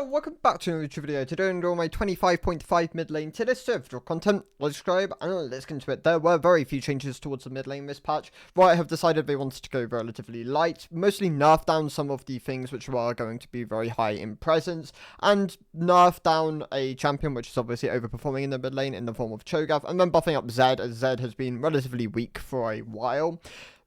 Hello, welcome back to another video. Today I'm doing my 25.5 mid lane tier list. So if your content, like, subscribe, and let's get into it. There were very few changes towards the mid lane this patch. Riot have decided they wanted to go relatively light, mostly nerf down some of the things which are going to be very high in presence, and nerf down a champion which is obviously overperforming in the mid lane in the form of Cho'Gath, and then buffing up Zed, as Zed has been relatively weak for a while.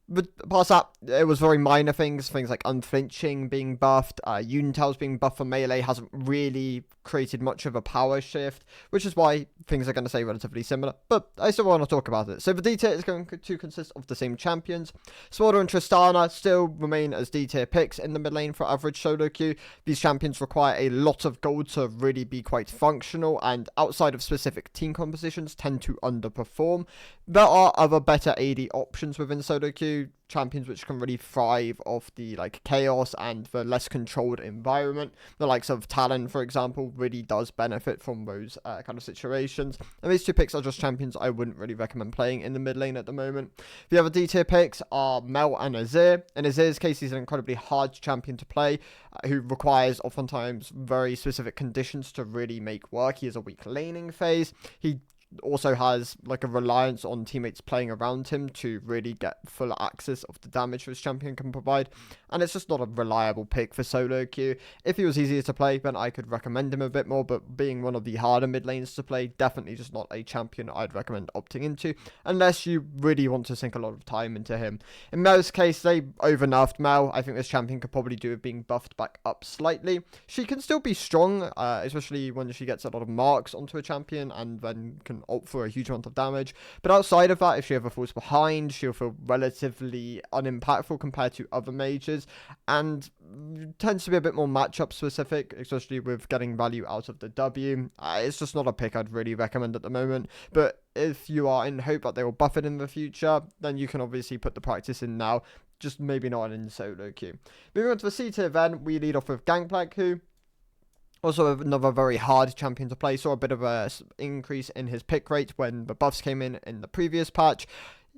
But past that, it was very minor things like unflinching being buffed, Unitel's being buffed for melee hasn't really created much of a power shift, which is why things are going to stay relatively similar, but I still want to talk about it. So the D tier is going to consist of the same champions. Sworda and Tristana still remain as D tier picks in the mid lane for average solo queue. These champions require a lot of gold to really be quite functional, and outside of specific team compositions tend to underperform. There are other better AD options within solo queue, champions which can really thrive off the chaos and the less controlled environment. The likes of Talon, for example, really does benefit from those kind of situations. And these two picks are just champions I wouldn't really recommend playing in the mid lane at the moment. The other D tier picks are Mel and Azir. In Azir's case, he's an incredibly hard champion to play, who requires oftentimes very specific conditions to really make work. He has a weak laning phase. He also has a reliance on teammates playing around him to really get full access of the damage this champion can provide, and it's just not a reliable pick for solo queue. If he was easier to play, then I could recommend him a bit more, but being one of the harder mid lanes to play, definitely just not a champion I'd recommend opting into, unless you really want to sink a lot of time into him. In Mel's case, they over-nerfed Mel. I think this champion could probably do with being buffed back up slightly. She can still be strong, especially when she gets a lot of marks onto a champion, and then can ult for a huge amount of damage, but outside of that, if she ever falls behind, she'll feel relatively unimpactful compared to other mages, and tends to be a bit more matchup specific, especially with getting value out of the W. It's just not a pick I'd really recommend at the moment, but if you are in hope that they will buff it in the future, then you can obviously put the practice in now, just maybe not in solo queue. Moving on to the C tier then, we lead off with Gangplank, who also another very hard champion to play. Saw a bit of a increase in his pick rate when the buffs came in the previous patch.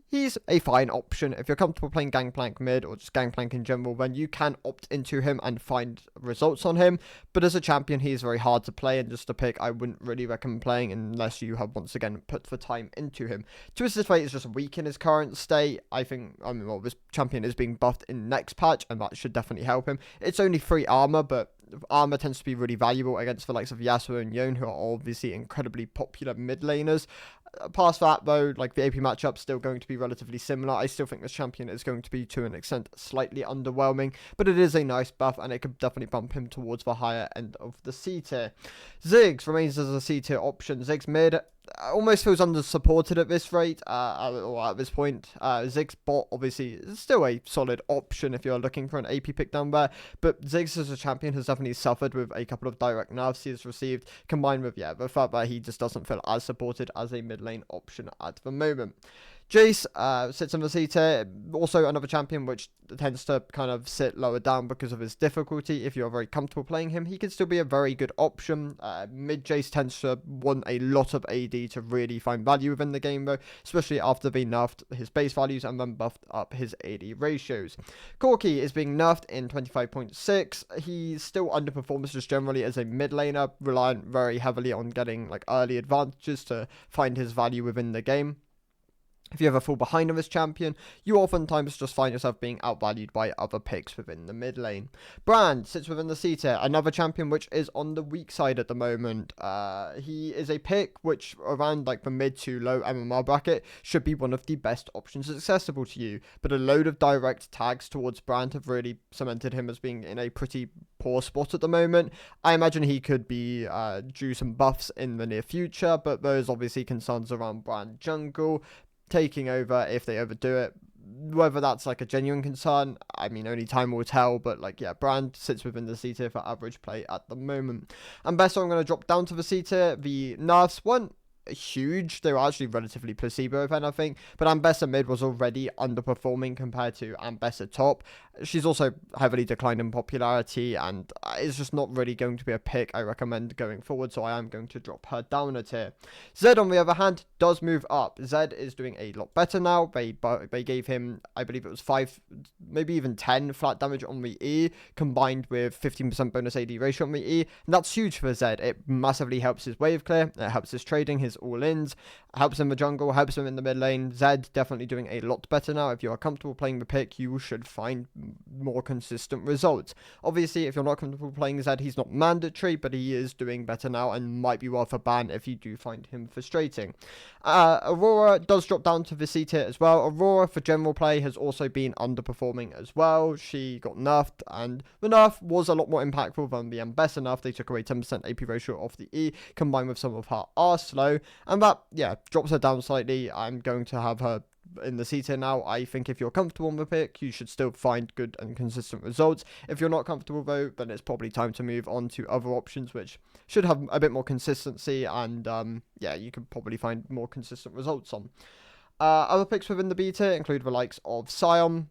He's a fine option. If you're comfortable playing Gangplank mid or just Gangplank in general, then you can opt into him and find results on him. But as a champion, he's very hard to play, and just a pick I wouldn't really recommend playing unless you have once again put the time into him. Twisted Fate is just weak in his current state. Well, this champion is being buffed in next patch, and that should definitely help him. It's only 3 armor, but armor tends to be really valuable against the likes of Yasuo and Yone, who are obviously incredibly popular mid laners. Past that, though, the AP matchup's still going to be relatively similar. I still think this champion is going to be, to an extent, slightly underwhelming, but it is a nice buff, and it could definitely bump him towards the higher end of the C tier. Ziggs remains as a C tier option. Ziggs mid almost feels under-supported at this rate, or at this point. Ziggs bot, obviously, is still a solid option if you're looking for an AP pick down there, but Ziggs as a champion has definitely suffered with a couple of direct nerfs he has received, combined with, the fact that he just doesn't feel as supported as a mid lane option at the moment. Jace sits in the C tier, also another champion which tends to kind of sit lower down because of his difficulty. If you're very comfortable playing him, he can still be a very good option. Mid Jace tends to want a lot of AD to really find value within the game though, especially after they nerfed his base values and then buffed up his AD ratios. Corki is being nerfed in 25.6. He still underperforms just generally as a mid laner, reliant very heavily on getting early advantages to find his value within the game. If you ever fall behind on this champion, you oftentimes just find yourself being outvalued by other picks within the mid lane. Brand sits within the C tier, another champion which is on the weak side at the moment. He is a pick which around the mid to low MMR bracket should be one of the best options accessible to you, but a load of direct tags towards Brand have really cemented him as being in a pretty poor spot at the moment. I imagine he could be due some buffs in the near future, but there's obviously concerns around Brand jungle taking over if they overdo it. Whether that's a genuine concern, only time will tell, but Brand sits within the C tier for average play at the moment. And best, I'm going to drop down to the C tier. The nerfs weren't huge, they were actually relatively placebo if anything, but Ambessa mid was already underperforming compared to Ambessa top. she's also heavily declined in popularity, and it's just not really going to be a pick I recommend going forward, so I am going to drop her down a tier. Zed, on the other hand, does move up. Zed is doing a lot better now. They gave him, I believe it was 5, maybe even 10 flat damage on the E, combined with 15% bonus AD ratio on the E, and that's huge for Zed. It massively helps his wave clear, it helps his trading, his all-ins, helps in the jungle, helps him in the mid lane. Zed definitely doing a lot better now. If you are comfortable playing the pick, you should find more consistent results. Obviously, if you're not comfortable playing Zed, he's not mandatory, but he is doing better now and might be worth a ban if you do find him frustrating. Aurora does drop down to the C tier as well. Aurora, for general play, has also been underperforming as well. She got nerfed, and the nerf was a lot more impactful than the Ambessa nerf. They took away 10% AP ratio off the E, combined with some of her R slow, and that, yeah, drops her down slightly. I'm going to have her in the C tier now. I think if you're comfortable on the pick, you should still find good and consistent results. If you're not comfortable though, then it's probably time to move on to other options which should have a bit more consistency, and yeah, you could probably find more consistent results on. Other picks within the B tier include the likes of Sion,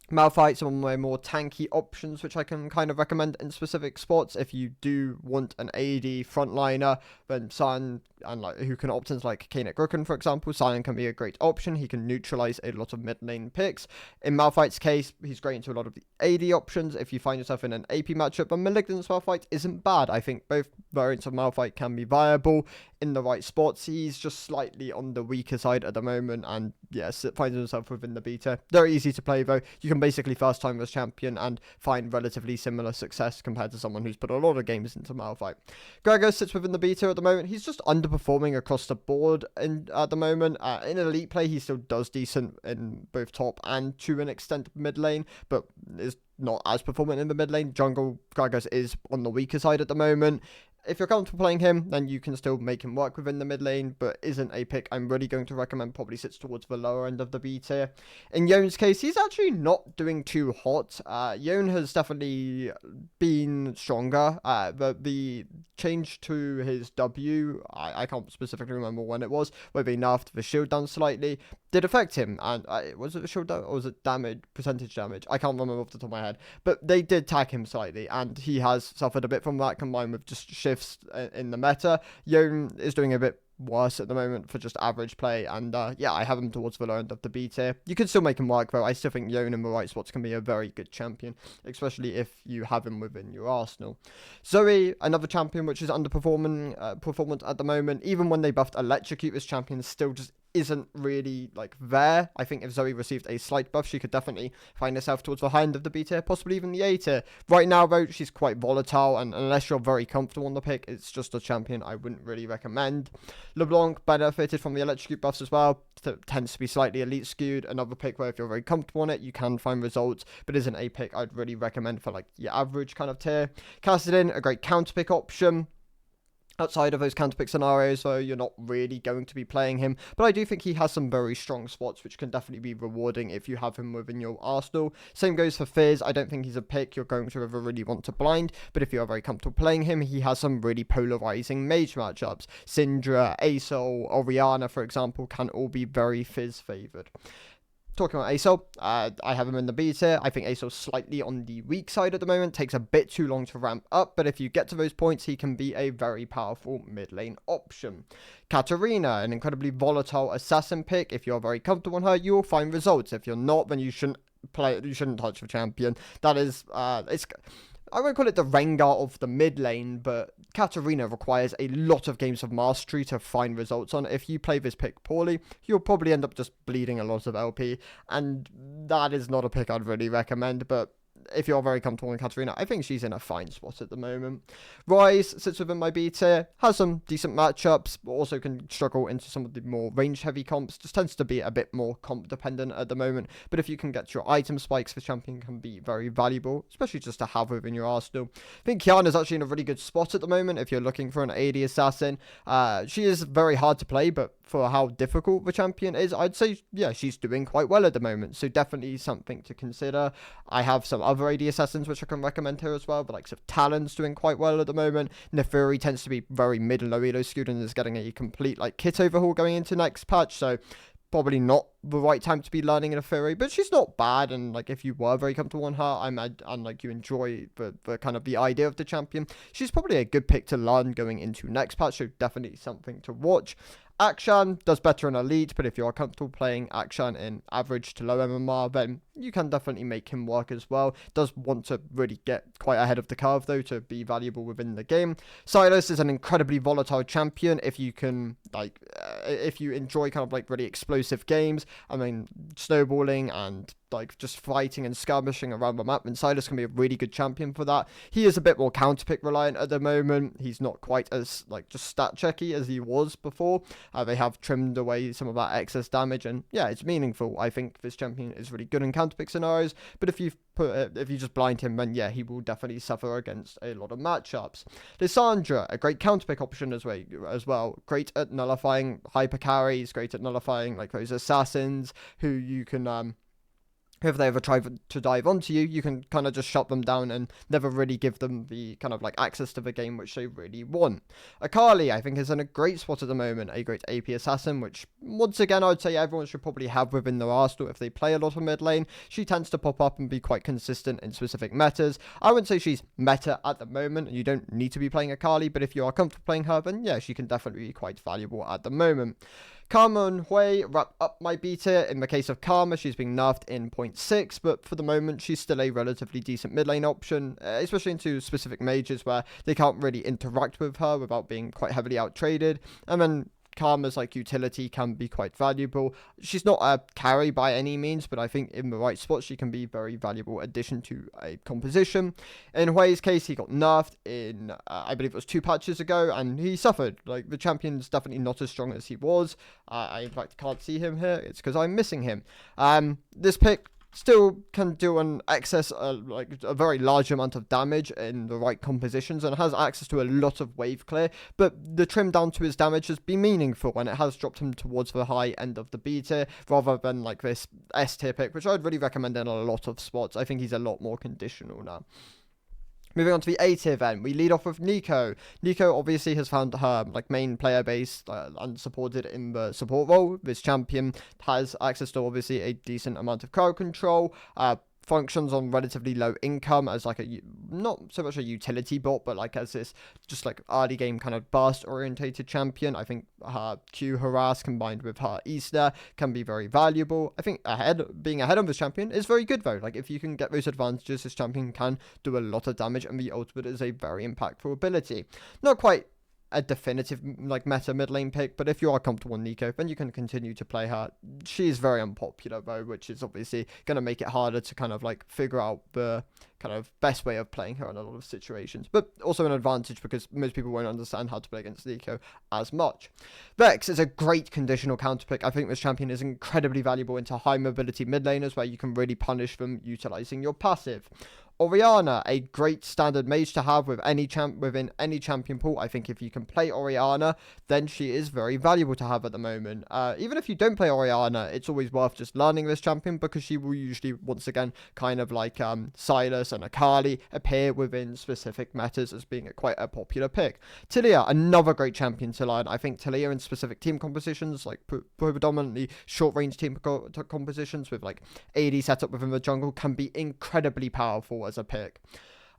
Malphite, some of my more tanky options, which I can kind of recommend in specific spots. If you do want an AD frontliner, then Sion, and like who can opt into like Kanek Rooken, for example, Sion can be a great option. He can neutralize a lot of mid lane picks. In Malphite's case, he's great into a lot of the AD options. If you find yourself in an AP matchup, but Malignant's Malphite isn't bad. I think both variants of Malphite can be viable in the right spots. He's just slightly on the weaker side at the moment, and yes, finds himself within the beta. Very easy to play though. You can basically first time as champion and find relatively similar success compared to someone who's put a lot of games into Malphite. Gregor sits within the beta at the moment. He's just underperforming across the board at the moment. In elite play, he still does decent in both top and to an extent mid lane, but is not as performant in the mid lane. Jungle, Gragas is on the weaker side at the moment. If you're comfortable playing him, then you can still make him work within the mid lane, but isn't a pick I'm really going to recommend. Probably sits towards the lower end of the B tier. In Yone's case, he's actually not doing too hot. Yone has definitely been stronger. The change to his W, I can't specifically remember when it was, where they nerfed the shield down slightly, did affect him. And was it the shield down, or was it damage, percentage damage? I can't remember off the top of my head. But they did tag him slightly, and he has suffered a bit from that, combined with just shifts in the meta. Yone is doing a bit worse at the moment for just average play, and yeah, I have him towards the lower end of the B tier. You can still make him work though. I still think Yone in the right spots can be a very good champion, especially if you have him within your arsenal. Zoe, another champion which is underperforming performance at the moment. Even when they buffed Electrocute, this champion still just isn't really like there. I think if Zoe received a slight buff, she could definitely find herself towards the high end of the B tier, possibly even the A tier. Right now though, she's quite volatile, and unless you're very comfortable on the pick, it's just a champion I wouldn't really recommend. LeBlanc benefited from the Electrocute buffs as well. Tends to be slightly elite skewed. Another pick where if you're very comfortable on it, you can find results, but isn't a pick I'd really recommend for like your average kind of tier. Kassadin, a great counter pick option outside of those counterpick scenarios, so you're not really going to be playing him. But I do think he has some very strong spots, which can definitely be rewarding if you have him within your arsenal. Same goes for Fizz. I don't think he's a pick you're going to ever really want to blind, but if you're very comfortable playing him, he has some really polarizing mage matchups. Syndra, Aesol, Orianna, for example, can all be very Fizz favored. Talking about Aesol, I have him in the B tier. I think Aesol's slightly on the weak side at the moment. Takes a bit too long to ramp up, but if you get to those points, he can be a very powerful mid lane option. Katarina, an incredibly volatile assassin pick. If you're very comfortable on her, you will find results. If you're not, then you shouldn't play. You shouldn't touch the champion. That is, I won't call it the Rengar of the mid lane, but Katarina requires a lot of games of mastery to find results on. If you play this pick poorly, you'll probably end up just bleeding a lot of LP, and that is not a pick I'd really recommend, but if you're very comfortable with Katarina, I think she's in a fine spot at the moment. Rise sits within my B tier, has some decent matchups, but also can struggle into some of the more range-heavy comps. Just tends to be a bit more comp-dependent at the moment, but if you can get your item spikes, the champion can be very valuable, especially just to have within your arsenal. I think Kiana's actually in a really good spot at the moment if you're looking for an AD assassin. She is very hard to play, but for how difficult the champion is, I'd say, yeah, she's doing quite well at the moment, so definitely something to consider. I have some other AD assassins which I can recommend here as well, the likes of Talon's doing quite well at the moment. Nefuri tends to be very mid and low elo skewed and is getting a complete like kit overhaul going into next patch, so probably not the right time to be learning in a Fury, but she's not bad. And like, if you were very comfortable on her, and like you enjoy the kind of the idea of the champion, she's probably a good pick to learn going into next patch. So definitely something to watch. Akshan does better in Elite, but if you are comfortable playing Akshan in average to low MMR, then you can definitely make him work as well. Does want to really get quite ahead of the curve, though, to be valuable within the game. Sylas is an incredibly volatile champion if you can, like, if you enjoy kind of like really explosive games. I mean, snowballing and like just fighting and skirmishing around the map, and Sylas can be a really good champion for that. He is a bit more counterpick reliant at the moment. He's not quite as like just stat checky as he was before. They have trimmed away some of that excess damage, and yeah, it's meaningful. I think this champion is really good in counterpick scenarios, but if you just blind him, then yeah, he will definitely suffer against a lot of matchups. Lissandra, a great counterpick option as well. Great at nullifying hyper carries, great at nullifying like those assassins who you can if they ever try to dive onto you, you can kind of just shut them down and never really give them the kind of like access to the game which they really want. Akali, I think, is in a great spot at the moment, a great AP assassin, which once again I would say everyone should probably have within their arsenal if they play a lot of mid lane. She tends to pop up and be quite consistent in specific metas. I wouldn't say she's meta at the moment, and you don't need to be playing Akali, but if you are comfortable playing her, then yeah, she can definitely be quite valuable at the moment. Karma and Hui wrap up my B tier. In the case of Karma, she's being nerfed in 0.6, but for the moment, she's still a relatively decent mid lane option, especially into specific mages where they can't really interact with her without being quite heavily out-traded. And then Karma's like utility can be quite valuable. She's not a carry by any means, but I think in the right spot she can be very valuable addition to a composition. In Hui's case, he got nerfed in I believe it was 2 patches ago, and he suffered. Like, the champion's definitely not as strong as he was. I in fact can't see him here. It's because I'm missing him. This pick still can do an excess, like a very large amount of damage in the right compositions, and has access to a lot of wave clear, but the trim down to his damage has been meaningful, and it has dropped him towards the high end of the B tier, rather than like this S tier pick, which I'd really recommend in a lot of spots. I think he's a lot more conditional now. Moving on to the A tier then, we lead off with Nico. Nico obviously has found her like main player base and supported in the support role. This champion has access to obviously a decent amount of crowd control, functions on relatively low income as like not so much a utility bot, but like as this just like early game kind of burst orientated champion. I think her Q harass combined with her Easter can be very valuable. I think being ahead of this champion is very good though. Like, if you can get those advantages, this champion can do a lot of damage, and the ultimate is a very impactful ability. Not quite a definitive like meta mid lane pick, but if you are comfortable on Nico, then you can continue to play her. She is very unpopular though, which is obviously going to make it harder to kind of like figure out the kind of best way of playing her in a lot of situations, but also an advantage because most people won't understand how to play against Nico as much. Vex is a great conditional counter pick. I think this champion is incredibly valuable into high mobility mid laners where you can really punish them utilizing your passive. Orianna, a great standard mage to have with within any champion pool. I think if you can play Orianna, then she is very valuable to have at the moment. Even if you don't play Orianna, it's always worth just learning this champion, because she will usually, once again, kind of like Sylas and Akali, appear within specific metas as being quite a popular pick. Tilia, another great champion to learn. I think Tilia in specific team compositions, like predominantly short-range team compositions with like AD setup within the jungle, can be incredibly powerful as a pick.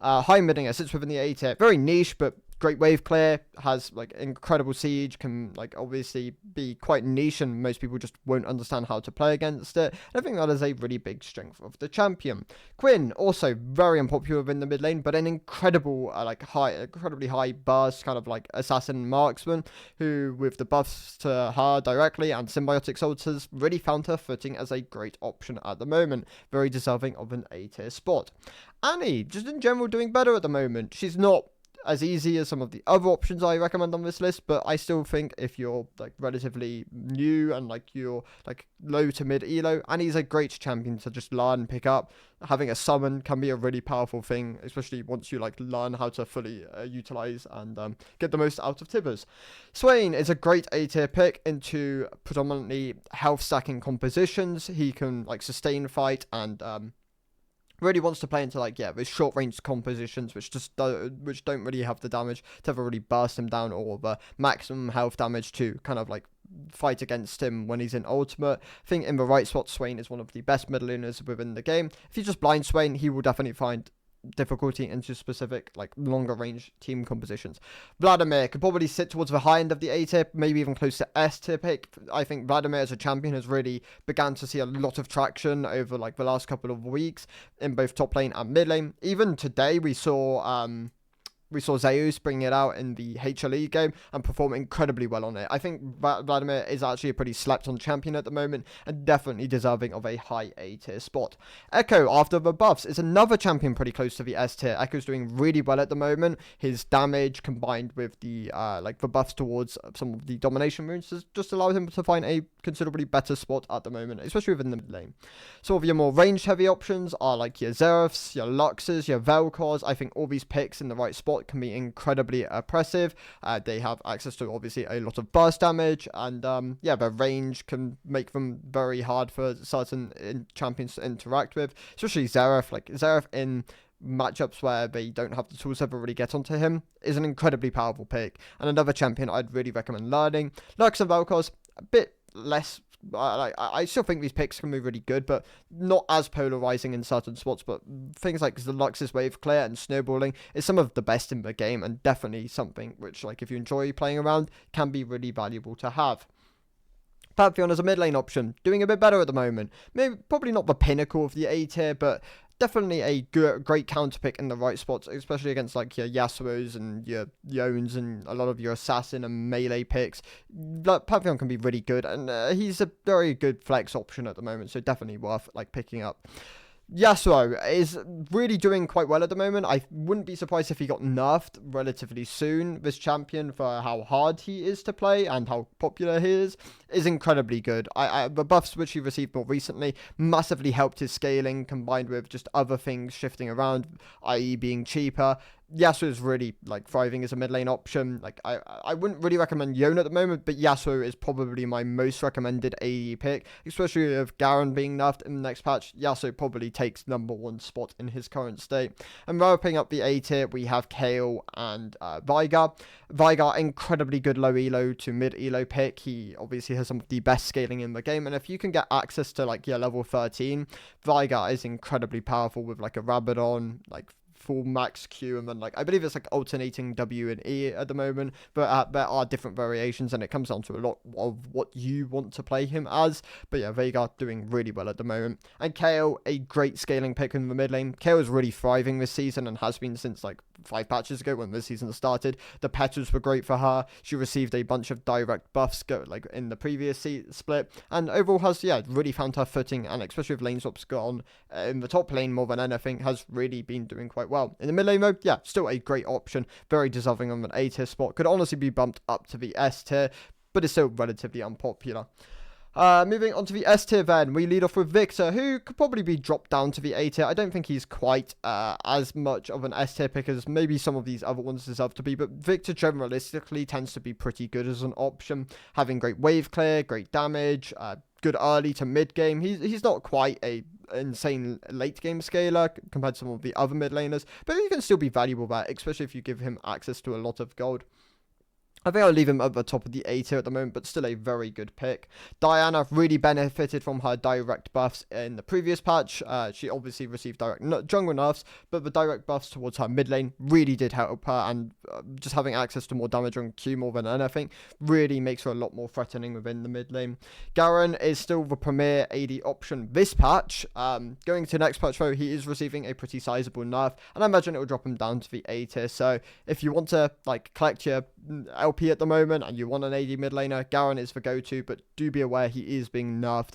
Heimerdinger sits within the A tier. Very niche, but great wave clear. Has like incredible siege. Can like obviously be quite niche, and most people just won't understand how to play against it. And I think that is a really big strength of the champion. Quinn, also very unpopular within the mid lane, but an incredible incredibly high burst kind of like assassin marksman, who with the buffs to her directly and symbiotic souls has really found her footing as a great option at the moment. Very deserving of an A tier spot. Annie, just in general, doing better at the moment. She's not as easy as some of the other options I recommend on this list, but I still think if you're like relatively new and like you're like low to mid elo, Annie's a great champion to just learn and pick up. Having a summon can be a really powerful thing, especially once you like learn how to fully utilize and get the most out of Tibbers. Swain is a great A tier pick into predominantly health stacking compositions. He can like sustain fight and really wants to play into like those short range compositions which don't really have the damage to ever really burst him down, or the maximum health damage to kind of like fight against him when he's in ultimate. I think in the right spot, Swain is one of the best mid laners within the game. If you just blind Swain, he will definitely find difficulty into specific like longer range team compositions. Vladimir could probably sit towards the high end of the A tier, maybe even close to S tier pick. I think Vladimir as a champion has really began to see a lot of traction over like the last couple of weeks in both top lane and mid lane. Even today we saw Zeus bring it out in the HLE game and perform incredibly well on it. I think Vladimir is actually a pretty slept-on champion at the moment and definitely deserving of a high A-tier spot. Echo, after the buffs, is another champion pretty close to the S-tier. Echo's doing really well at the moment. His damage combined with the the buffs towards some of the domination runes has just allowed him to find a considerably better spot at the moment, especially within the mid lane. Some of your more range-heavy options are like your Xeraths, your Luxes, your Vel'Koz. I think all these picks in the right spot can be incredibly oppressive. They have access to obviously a lot of burst damage, and their range can make them very hard for certain champions to interact with, especially Xerath. Like Xerath in matchups where they don't have the tools to ever really get onto him is an incredibly powerful pick, and another champion I'd really recommend learning. Lux and Vel'Koz, a bit less. I still think these picks can be really good, but not as polarizing in certain spots. But things like the Lux's wave clear and snowballing is some of the best in the game, and definitely something which, like, if you enjoy playing around, can be really valuable to have. Pantheon as a mid lane option, doing a bit better at the moment. Maybe probably not the pinnacle of the A tier, but definitely a great counter pick in the right spots, especially against like your Yasuo's and your Yones and a lot of your assassin and melee picks. Pantheon can be really good, and he's a very good flex option at the moment, so definitely worth like picking up. Yasuo is really doing quite well at the moment. I wouldn't be surprised if he got nerfed relatively soon. This champion, for how hard he is to play and how popular he is incredibly good. The buffs which he received more recently massively helped his scaling, combined with just other things shifting around, i.e. being cheaper. Yasuo is really like thriving as a mid lane option. Like I wouldn't really recommend Yone at the moment, but Yasuo is probably my most recommended AE pick, especially with Garen being nerfed in the next patch. Yasuo probably takes #1 spot in his current state. And wrapping up the A tier, we have Kayle and Veigar. Veigar, incredibly good low elo to mid elo pick. He obviously has some of the best scaling in the game, and if you can get access to like your level 13, Veigar is incredibly powerful with like a Rabadon, like full max Q, and then like I believe it's like alternating W and E at the moment, but there are different variations, and it comes down to a lot of what you want to play him as. But yeah, Veigar doing really well at the moment. And Kayle, a great scaling pick in the mid lane. Kayle is really thriving this season and has been since like 5 patches ago when the season started. The petals were great for her. She received a bunch of direct buffs like in the previous split, and overall has really found her footing, and especially with lane swaps gone in the top lane more than anything, has really been doing quite well. In the mid lane mode, still a great option, very deserving of an A tier spot. Could honestly be bumped up to the S tier, but is still relatively unpopular. Moving on to the S tier then, we lead off with Victor, who could probably be dropped down to the A tier. I don't think he's quite as much of an S tier pick as maybe some of these other ones deserve to be, but Victor generalistically tends to be pretty good as an option, having great wave clear, great damage, good early to mid game. He's not quite a insane late game scaler compared to some of the other mid laners, but he can still be valuable there, especially if you give him access to a lot of gold. I think I'll leave him at the top of the A tier at the moment, but still a very good pick. Diana really benefited from her direct buffs in the previous patch. She obviously received direct jungle nerfs, but the direct buffs towards her mid lane really did help her, and just having access to more damage on Q more than anything really makes her a lot more threatening within the mid lane. Garen is still the premier AD option this patch. Going to next patch though, he is receiving a pretty sizable nerf, and I imagine it will drop him down to the A tier. So if you want to like collect your LP at the moment and you want an AD mid laner, Garen is the go-to, but do be aware he is being nerfed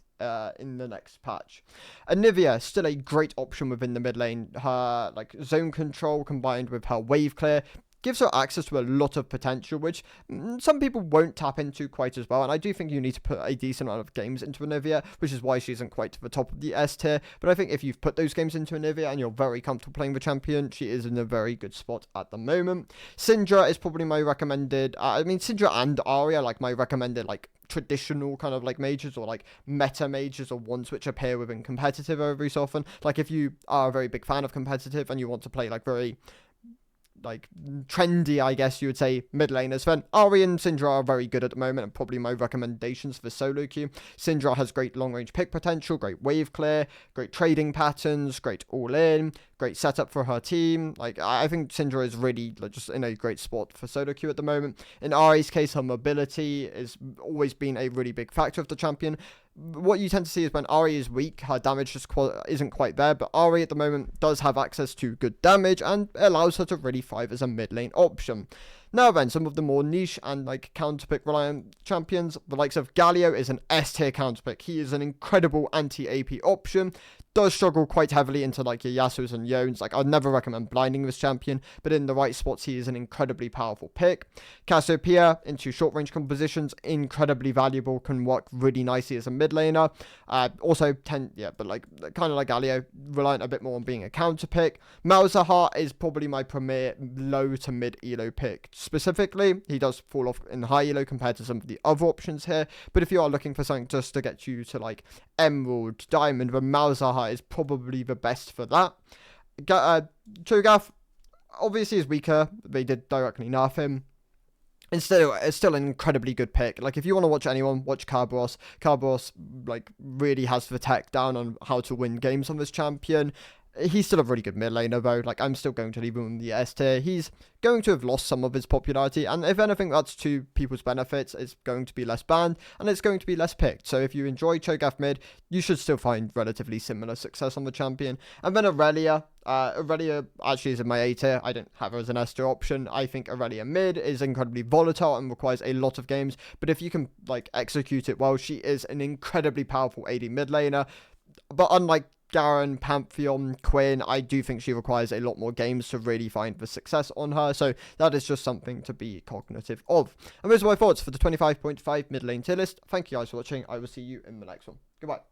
in the next patch. Anivia, still a great option within the mid lane. Her like zone control combined with her wave clear gives her access to a lot of potential, which some people won't tap into quite as well. And I do think you need to put a decent amount of games into Anivia, which is why she isn't quite to the top of the S tier. But I think if you've put those games into Anivia and you're very comfortable playing the champion, she is in a very good spot at the moment. Syndra is probably my recommended, Syndra and Arya, like my recommended, like traditional kind of like mages, or like meta mages, or ones which appear within competitive every so often. Like if you are a very big fan of competitive and you want to play like very like trendy, I guess you would say, mid laners, then Ahri and Syndra are very good at the moment, and probably my recommendations for solo queue. Syndra has great long range pick potential, great wave clear, great trading patterns, great all in, great setup for her team. Like, I think Syndra is really like, just in a great spot for solo queue at the moment. In Ahri's case, her mobility has always been a really big factor of the champion. What you tend to see is when Ahri is weak, her damage just isn't quite there, but Ahri at the moment does have access to good damage and allows her to really thrive as a mid lane option. Now then, some of the more niche and like counterpick reliant champions, the likes of Galio is an S tier counterpick. He is an incredible anti-AP option. Does struggle quite heavily into like your Yasuos and Yones. Like, I'd never recommend blinding this champion, but in the right spots he is an incredibly powerful pick. Cassiopeia into short range compositions, incredibly valuable, can work really nicely as a mid laner. Also but like kind of like Galio, reliant a bit more on being a counter pick. Malzahar is probably my premier low to mid elo pick. Specifically, he does fall off in high elo compared to some of the other options here, but if you are looking for something just to get you to like Emerald, Diamond, then Malzahar is probably the best for that. Cho'Gath obviously is weaker. They did directly nerf him. It's still an incredibly good pick. Like, if you want to watch anyone, watch Kerberos. Kerberos, like, really has the tech down on how to win games on this champion. He's still a really good mid laner, though. Like, I'm still going to leave him in the S tier. He's going to have lost some of his popularity, and if anything, that's to people's benefits. It's going to be less banned, and it's going to be less picked. So if you enjoy Cho'Gath mid, you should still find relatively similar success on the champion. And then Aurelia. Aurelia actually is in my A tier. I don't have her as an S tier option. I think Aurelia mid is incredibly volatile and requires a lot of games, but if you can, like, execute it well, she is an incredibly powerful AD mid laner. But unlike Garen, Pantheon, Quinn, I do think she requires a lot more games to really find the success on her, so that is just something to be cognitive of. And those are my thoughts for the 25.5 mid lane tier list. Thank you guys for watching. I will see you in the next one. Goodbye.